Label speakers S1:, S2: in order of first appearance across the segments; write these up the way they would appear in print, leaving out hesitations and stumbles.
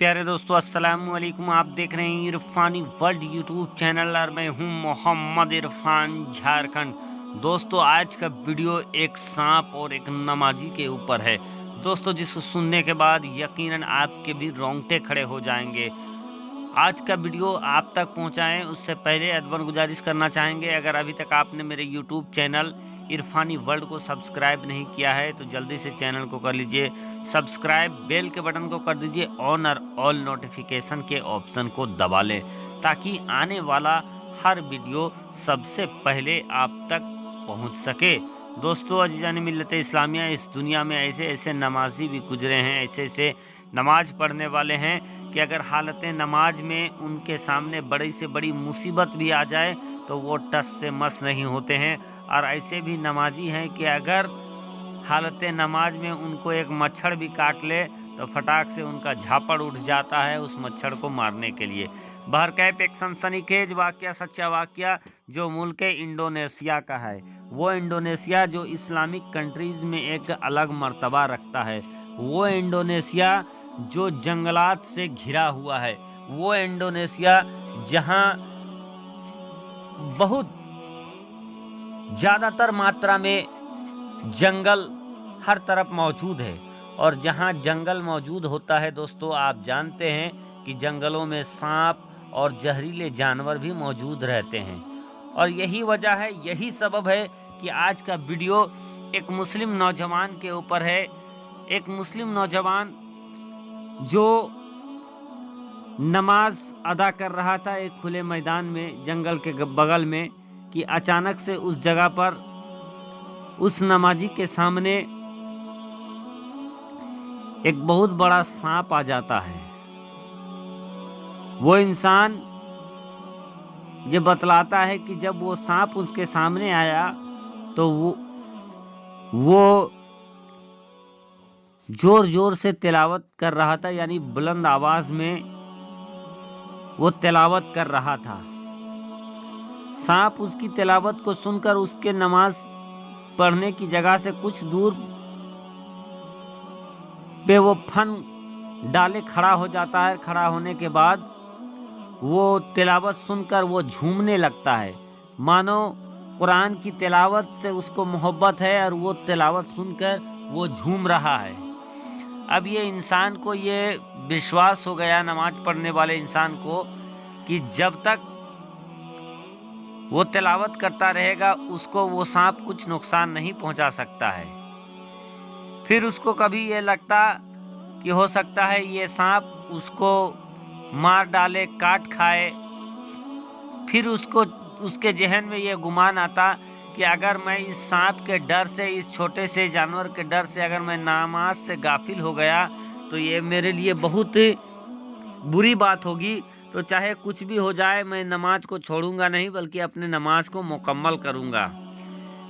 S1: प्यारे दोस्तों अस्सलाम वालेकुम। आप देख रहे हैं इरफानी वर्ल्ड यूट्यूब चैनल और मैं हूं मोहम्मद इरफान झारखंड। दोस्तों आज का वीडियो एक सांप और एक नमाजी के ऊपर है दोस्तों, जिसको सुनने के बाद यकीनन आपके भी रोंगटे खड़े हो जाएंगे। आज का वीडियो आप तक पहुंचाएं उससे पहले अदबन गुजारिश करना चाहेंगे, अगर अभी तक आपने मेरे यूट्यूब चैनल इरफानी वर्ल्ड को सब्सक्राइब नहीं किया है तो जल्दी से चैनल को कर लीजिए सब्सक्राइब, बेल के बटन को कर दीजिए ऑन और ऑल नोटिफिकेशन के ऑप्शन को दबा लें ताकि आने वाला हर वीडियो सबसे पहले आप तक पहुंच सके। दोस्तों अजीज़ान मिल्लत इस्लामिया, इस दुनिया में ऐसे ऐसे नमाजी भी गुजरे हैं, ऐसे ऐसे नमाज पढ़ने वाले हैं कि अगर हालत नमाज में उनके सामने बड़ी से बड़ी मुसीबत भी आ जाए तो वो टस से मस नहीं होते हैं। और ऐसे भी नमाजी हैं कि अगर हालत नमाज में उनको एक मच्छर भी काट ले तो फटाक से उनका झापड़ उठ जाता है उस मच्छर को मारने के लिए। बहरकैफ एक सनसनीखेज वाक़या, सच्चा वाक़या जो मुल्क इंडोनेशिया का है। वो इंडोनेशिया जो इस्लामिक कंट्रीज़ में एक अलग मर्तबा रखता है, वो इंडोनेशिया जो जंगलात से घिरा हुआ है, वो इंडोनेशिया जहां बहुत ज़्यादातर मात्रा में जंगल हर तरफ मौजूद है। और जहां जंगल मौजूद होता है दोस्तों, आप जानते हैं कि जंगलों में सांप और जहरीले जानवर भी मौजूद रहते हैं। और यही वजह है, यही सबब है कि आज का वीडियो एक मुस्लिम नौजवान के ऊपर है। एक मुस्लिम नौजवान जो नमाज अदा कर रहा था एक खुले मैदान में जंगल के बगल में, कि अचानक से उस जगह पर उस नमाजी के सामने एक बहुत बड़ा सांप आ जाता है। वो इंसान ये बतलाता है कि जब वो सांप उसके सामने आया तो वो जोर जोर से तिलावत कर रहा था, यानी बुलंद आवाज में वो तिलावत कर रहा था। सांप उसकी तिलावत को सुनकर उसके नमाज पढ़ने की जगह से कुछ दूर पे वो फन डाले खड़ा हो जाता है। खड़ा होने के बाद वो तिलावत सुनकर वो झूमने लगता है, मानो कुरान की तिलावत से उसको मोहब्बत है और वो तिलावत सुनकर वो झूम रहा है। अब ये इंसान को ये विश्वास हो गया, नमाज पढ़ने वाले इंसान को, कि जब तक वो तिलावत करता रहेगा उसको वो सांप कुछ नुकसान नहीं पहुंचा सकता है। फिर उसको कभी ये लगता कि हो सकता है ये सांप उसको मार डाले, काट खाए। फिर उसको उसके जहन में ये गुमान आता कि अगर मैं इस सांप के डर से, इस छोटे से जानवर के डर से अगर मैं नमाज से गाफिल हो गया तो ये मेरे लिए बहुत बुरी बात होगी। तो चाहे कुछ भी हो जाए मैं नमाज को छोड़ूंगा नहीं, बल्कि अपने नमाज को मुकम्मल करूंगा।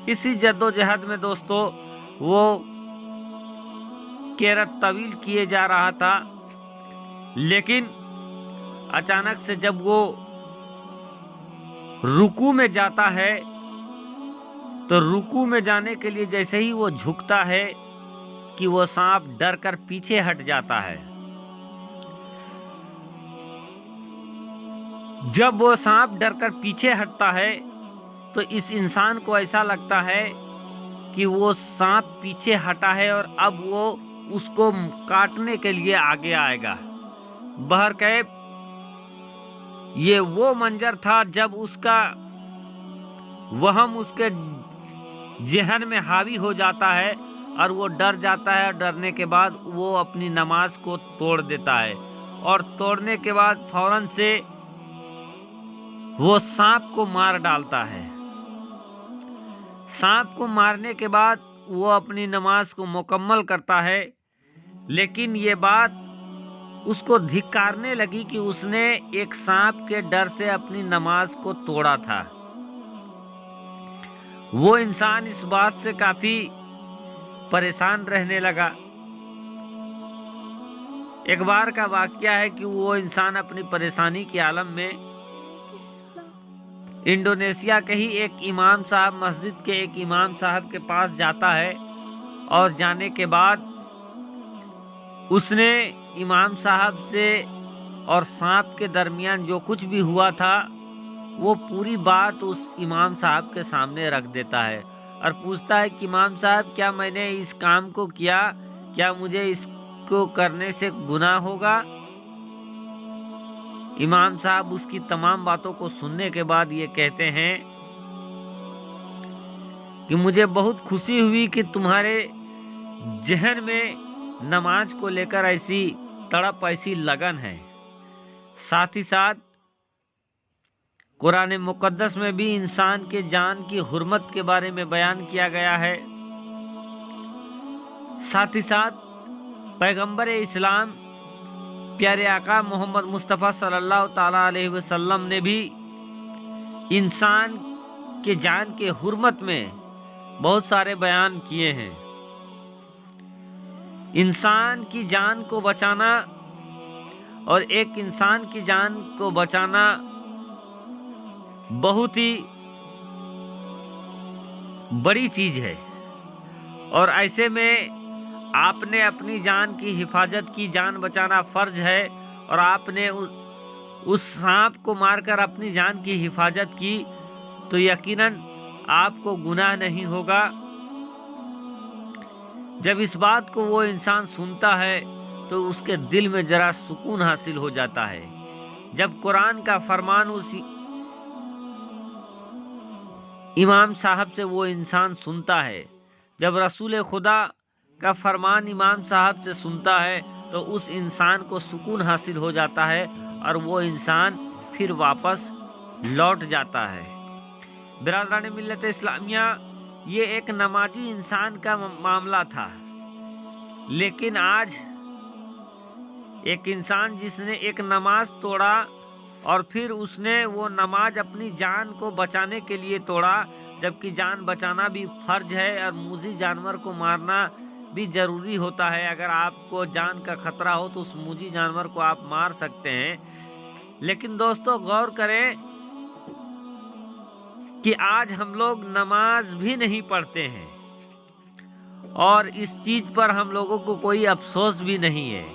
S1: इसी जद्दोजहद में दोस्तों वो केरत तवील किए जा रहा था, लेकिन अचानक से जब वो रुकू में जाता है तो रुकू में जाने के लिए जैसे ही वो झुकता है कि वो सांप डर कर पीछे हट जाता है। जब वो सांप डर कर पीछे हटता है तो इस इंसान को ऐसा लगता है कि वो सांप पीछे हटा है और अब वो उसको काटने के लिए आगे आएगा। बहरकैफ ये वो मंजर था जब उसका वहम उसके जहन में हावी हो जाता है और वो डर जाता है। डरने के बाद वो अपनी नमाज को तोड़ देता है और तोड़ने के बाद फौरन से वो सांप को मार डालता है। सांप को मारने के बाद वो अपनी नमाज को मुकम्मल करता है, लेकिन ये बात उसको धिक्कारने लगी कि उसने एक सांप के डर से अपनी नमाज को तोड़ा था। वो इंसान इस बात से काफी परेशान रहने लगा। एक बार का वाकया है कि वो इंसान अपनी परेशानी के आलम में इंडोनेशिया के ही एक इमाम साहब, मस्जिद के एक इमाम साहब के पास जाता है और जाने के बाद उसने इमाम साहब से और सांप के दरमियान जो कुछ भी हुआ था वो पूरी बात उस इमाम साहब के सामने रख देता है और पूछता है कि इमाम साहब, क्या मैंने इस काम को किया, क्या मुझे इसको करने से गुनाह होगा? इमाम साहब उसकी तमाम बातों को सुनने के बाद ये कहते हैं कि मुझे बहुत खुशी हुई कि तुम्हारे जहन में नमाज को लेकर ऐसी तड़प, ऐसी लगन है। साथ ही साथ कुरान मुकद्दस में भी इंसान के जान की हुर्मत के बारे में बयान किया गया है। साथ ही साथ पैगंबर इस्लाम प्यारे आका मोहम्मद मुस्तफ़ा सल्लल्लाहु ताला अलैहि वसल्लम ने भी इंसान के जान के हुर्मत में बहुत सारे बयान किए हैं। इंसान की जान को बचाना और एक इंसान की जान को बचाना बहुत ही बड़ी चीज है और ऐसे में आपने अपनी जान की हिफाजत की, जान बचाना फर्ज है और आपने उस सांप को मारकर अपनी जान की हिफाजत की तो यकीनन आपको गुनाह नहीं होगा। जब इस बात को वो इंसान सुनता है तो उसके दिल में जरा सुकून हासिल हो जाता है। जब कुरान का फरमान उसी इमाम साहब से वो इंसान सुनता है, जब रसूल खुदा का फरमान इमाम साहब से सुनता है तो उस इंसान को सुकून हासिल हो जाता है और वो इंसान फिर वापस लौट जाता है। बिरादरान मिल्लत इस्लामिया, ये एक नमाजी इंसान का मामला था, लेकिन आज एक इंसान जिसने एक नमाज तोड़ा और फिर उसने वो नमाज अपनी जान को बचाने के लिए तोड़ा, जबकि जान बचाना भी फर्ज है और मूजी जानवर को मारना भी जरूरी होता है। अगर आपको जान का खतरा हो तो उस मूजी जानवर को आप मार सकते हैं। लेकिन दोस्तों गौर करें कि आज हम लोग नमाज भी नहीं पढ़ते हैं और इस चीज पर हम लोगों को कोई अफसोस भी नहीं है,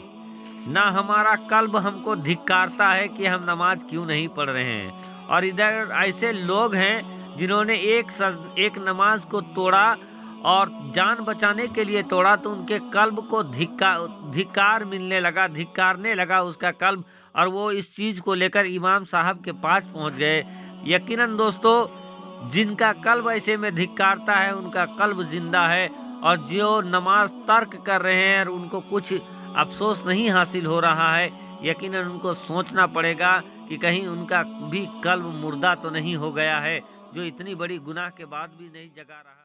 S1: ना हमारा कल्ब हमको धिक्कारता है कि हम नमाज क्यों नहीं पढ़ रहे हैं। और इधर ऐसे लोग हैं जिन्होंने एक नमाज को तोड़ा और जान बचाने के लिए तोड़ा तो उनके कल्ब को धिक्कार मिलने लगा, धिक्कारने लगा उसका कल्ब, और वो इस चीज को लेकर इमाम साहब के पास पहुंच गए। यकीनन दोस्तों, जिनका कल्ब ऐसे में धिक्कारता है उनका कल्ब जिंदा है, और जो नमाज तर्क कर रहे हैं और उनको कुछ अफसोस नहीं हासिल हो रहा है, यकीनन उनको सोचना पड़ेगा कि कहीं उनका भी कल्ब मुर्दा तो नहीं हो गया है, जो इतनी बड़ी गुनाह के बाद भी नहीं जगा रहा।